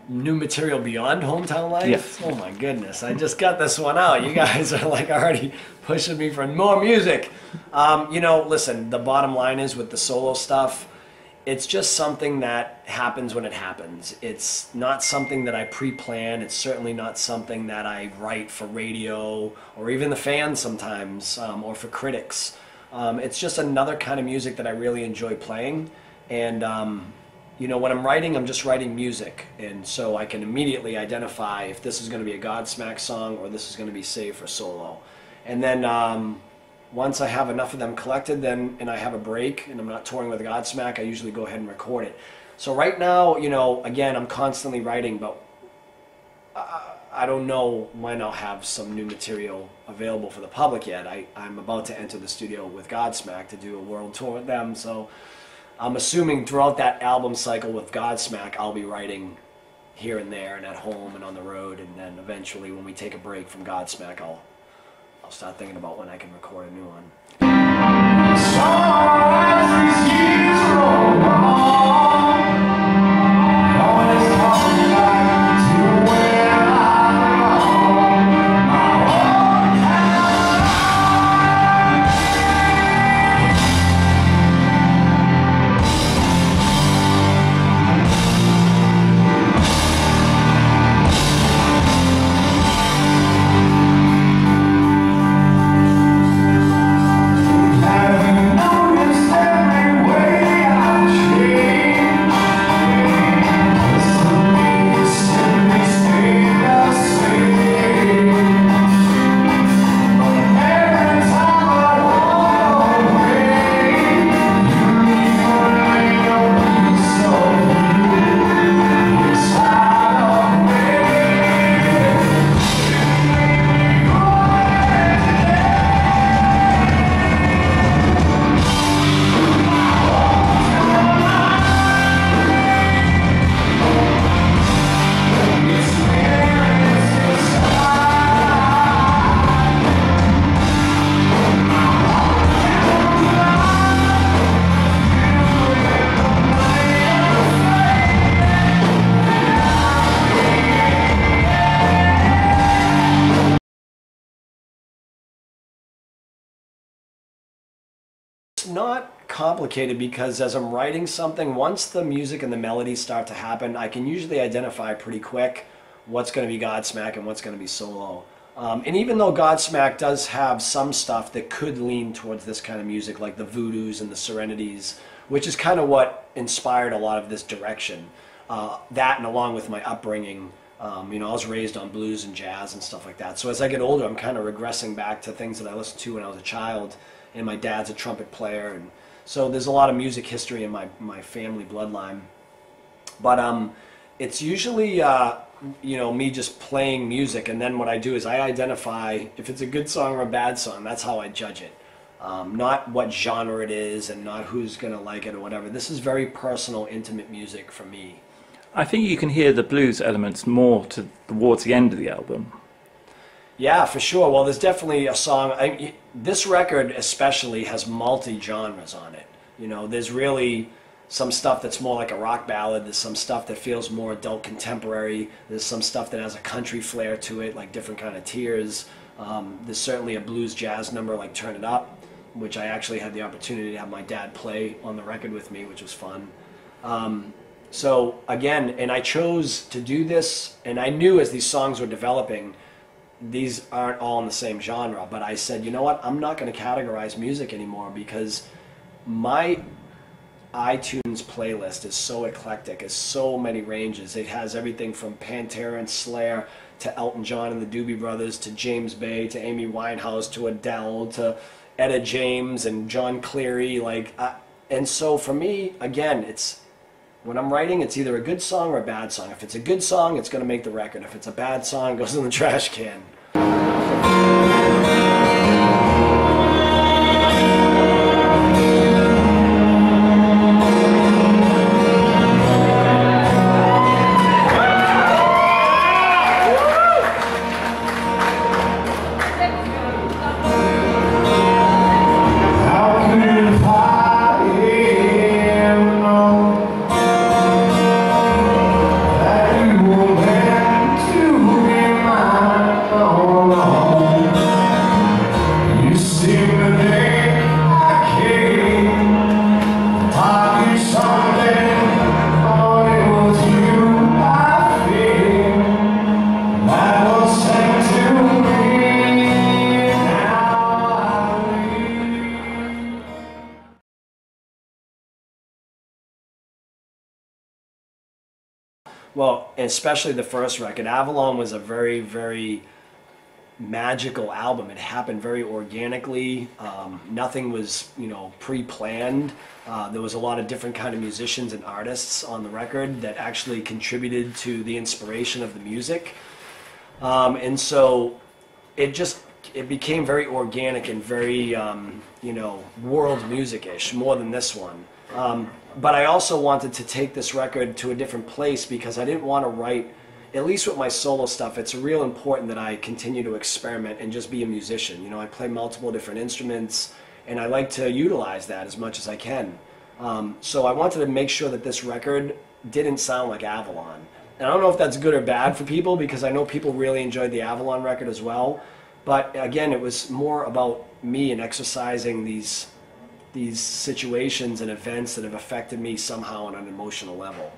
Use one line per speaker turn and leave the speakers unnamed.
new material beyond Hometown Life?
Yes.
Oh my goodness, I just got this one out. You guys are like already pushing me for more music. You know, listen, the bottom line is with the solo stuff, it's just something that happens when it happens. It's not something that I pre-plan. It's certainly not something that I write for radio or even the fans sometimes, or for critics. It's just another kind of music that I really enjoy playing. And you know, when I'm writing, I'm just writing music, and so I can immediately identify if this is going to be a Godsmack song or this is going to be saved for solo. And then once I have enough of them collected, and I have a break and I'm not touring with Godsmack, I usually go ahead and record it. So right now, you know, again, I'm constantly writing, but I don't know when I'll have some new material available for the public yet. I'm about to enter the studio with Godsmack to do a world tour with them, so I'm assuming throughout that album cycle with Godsmack, I'll be writing here and there and at home and on the road, and then eventually when we take a break from Godsmack, I'll start thinking about when I can record a new one. Not complicated, because as I'm writing something, once the music and the melodies start to happen, I can usually identify pretty quick what's going to be Godsmack and what's going to be solo. And even though Godsmack does have some stuff that could lean towards this kind of music, like the Voodoos and the Serenities, which is kind of what inspired a lot of this direction. That, and along with my upbringing, you know, I was raised on blues and jazz and stuff like that. So as I get older, I'm kind of regressing back to things that I listened to when I was a child. And my dad's a trumpet player, and so there's a lot of music history in my family bloodline. But it's usually you know, me just playing music, and then what I do is I identify if it's a good song or a bad song. That's how I judge it. Not what genre it is, and not who's gonna like it or whatever. This is very personal, intimate music for me.
I think you can hear the blues elements more towards the end of the album.
Yeah, for sure. Well, there's definitely a song. This record especially has multi-genres on it. You know, there's really some stuff that's more like a rock ballad. There's some stuff that feels more adult contemporary. There's some stuff that has a country flair to it, like different kind of tears. There's certainly a blues jazz number like Turn It Up, which I actually had the opportunity to have my dad play on the record with me, which was fun. So again, and I chose to do this, and I knew as these songs were developing, these aren't all in the same genre, but I said, you know what, I'm not going to categorize music anymore, because my iTunes playlist is so eclectic. It's so many ranges. It has everything from Pantera and Slayer to Elton John and the Doobie Brothers to James Bay to Amy Winehouse to Adele to Etta James and John Cleary. And so for me, again, it's when I'm writing, it's either a good song or a bad song. If it's a good song, it's going to make the record. If it's a bad song, it goes in the trash can. Well, especially the first record. Avalon was a very, very magical album. It happened very organically. Nothing was, pre-planned. There was a lot of different kind of musicians and artists on the record that actually contributed to the inspiration of the music. And so it became very organic and very, world music-ish, more than this one. But I also wanted to take this record to a different place because I didn't want to write, at least with my solo stuff, it's real important that I continue to experiment and just be a musician. I play multiple different instruments, and I like to utilize that as much as I can. So I wanted to make sure that this record didn't sound like Avalon. And I don't know if that's good or bad for people, because I know people really enjoyed the Avalon record as well. But again, it was more about me and exercising these situations and events that have affected me somehow on an emotional level.